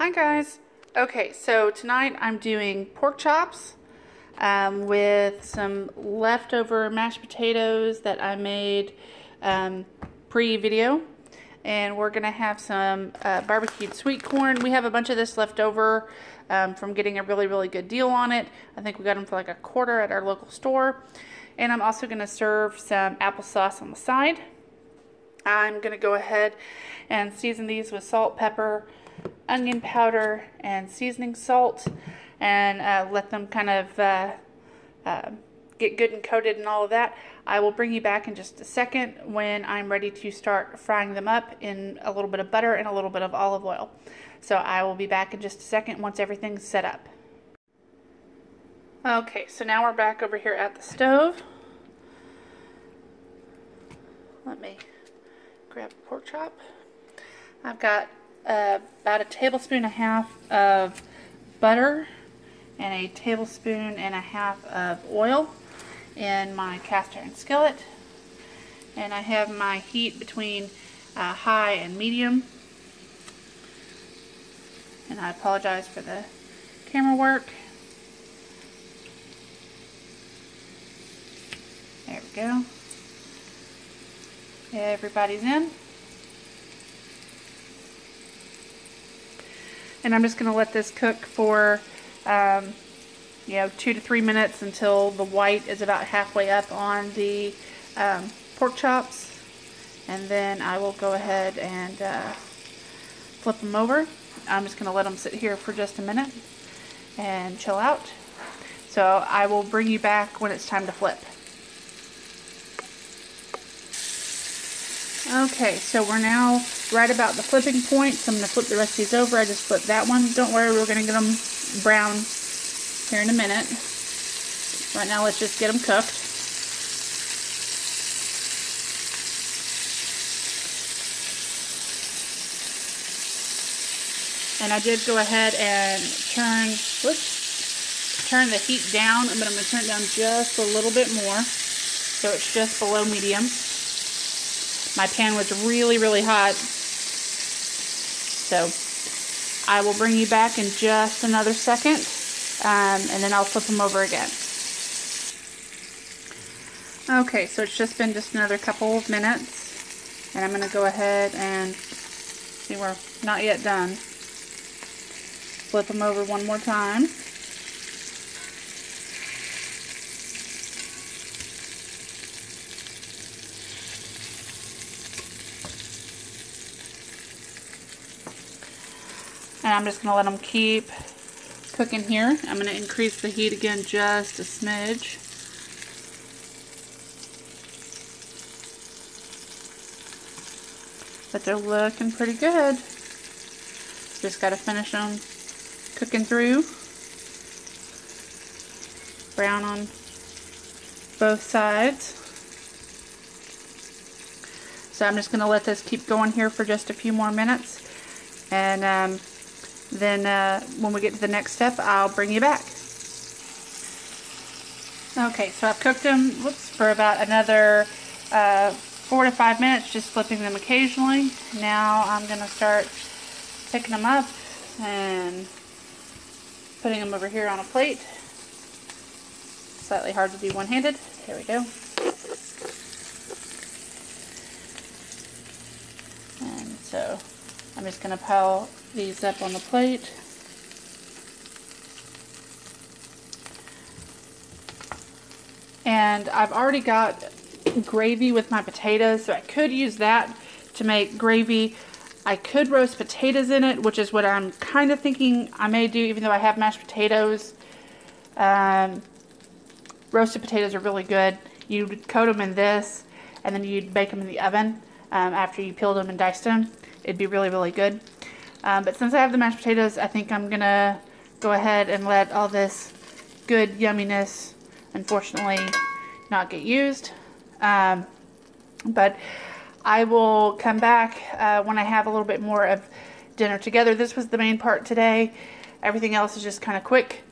Hi guys. Okay, so tonight I'm doing pork chops with some leftover mashed potatoes that I made pre-video, and we're gonna have some barbecued sweet corn. We have a bunch of this left over from getting a really good deal on it. I think we got them for like $1 at our local store. And I'm also gonna serve some applesauce on the side. I'm gonna go ahead and season these with salt, pepper, onion powder, and seasoning salt, and let them kind of get good and coated and all of that. I will bring you back in just a second when I'm ready to start frying them up in a little bit of butter and a little bit of olive oil. So I will be back in just a second once everything's set up. Okay, so now we're back over here at the stove. Let me grab a pork chop. I've got about 1.5 tablespoons of butter and 1.5 tablespoons of oil in my cast iron skillet, and I have my heat between high and medium, and I apologize for the camera work. There we go. Everybody's in. And I'm just going to let this cook for 2 to 3 minutes until the white is about halfway up on the pork chops, and then I will go ahead and flip them over. I'm just going to let them sit here for just a minute and chill out. So I will bring you back when it's time to flip. Okay, so we're now right about the flipping point, so I'm going to flip the rest of these over. I just flipped that one. Don't worry, we're going to get them brown here in a minute. Right now, let's just get them cooked. And I did go ahead and turn the heat down, but I'm going to turn it down just a little bit more, so it's just below medium. My pan was really hot, so I will bring you back in just another second, and then I'll flip them over again. Okay, so it's just been another couple of minutes, and I'm going to go ahead and see, we're not yet done. Flip them over one more time. And I'm just going to let them keep cooking here. I'm going to increase the heat again just a smidge. But they're looking pretty good. Just got to finish them cooking through. Brown on both sides. So I'm just going to let this keep going here for just a few more minutes. And then when we get to the next step, I'll bring you back. Okay, so I've cooked them for about another 4 to 5 minutes, just flipping them occasionally. Now I'm going to start picking them up and putting them over here on a plate. Slightly hard to do one-handed. Here we go. And so I'm just going to pile these up on the plate. And I've already got gravy with my potatoes, so I could use that to make gravy. I could roast potatoes in it, which is what I'm kind of thinking I may do, even though I have mashed potatoes. Roasted potatoes are really good. You'd coat them in this, and then you'd bake them in the oven after you peeled them and diced them. It'd be really good. But since I have the mashed potatoes, I think I'm gonna go ahead and let all this good yumminess, unfortunately, not get used. But I will come back when I have a little bit more of dinner together. This was the main part today. Everything else is just kind of quick.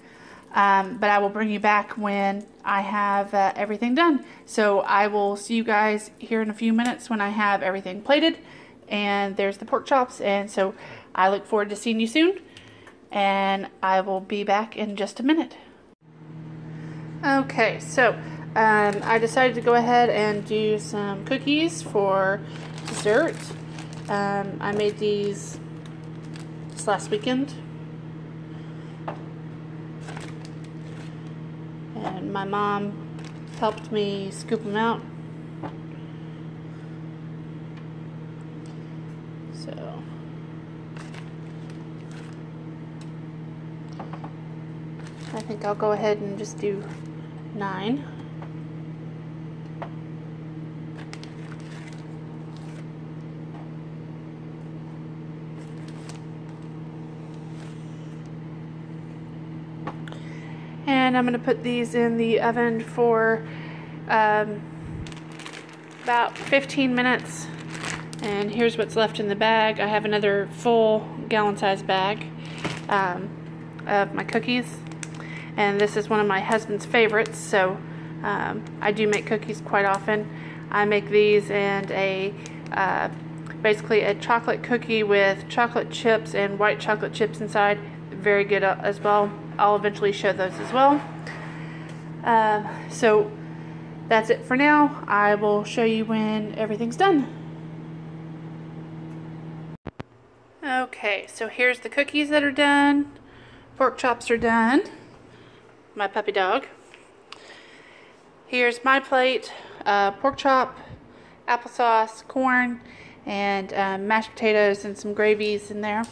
But I will bring you back when I have everything done. So I will see you guys here in a few minutes when I have everything plated. And there's the pork chops, and so I look forward to seeing you soon. and I will be back in just a minute. Okay, so I decided to go ahead and do some cookies for dessert. I made these this last weekend, and my mom helped me scoop them out. So I think I'll go ahead and just do 9. And I'm going to put these in the oven for about 15 minutes. And here's what's left in the bag. I have another full gallon-sized bag of my cookies. And this is one of my husband's favorites, so I do make cookies quite often. I make these and basically a chocolate cookie with chocolate chips and white chocolate chips inside. Very good as well. I'll eventually show those as well. So that's it for now. I will show you when everything's done. Okay, so here's the cookies that are done. Pork chops are done. My puppy dog. Here's my plate. Pork chop, applesauce, corn, and mashed potatoes and some gravies in there.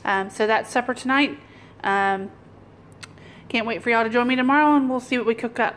So that's supper tonight. Can't wait for y'all to join me tomorrow, and we'll see what we cook up.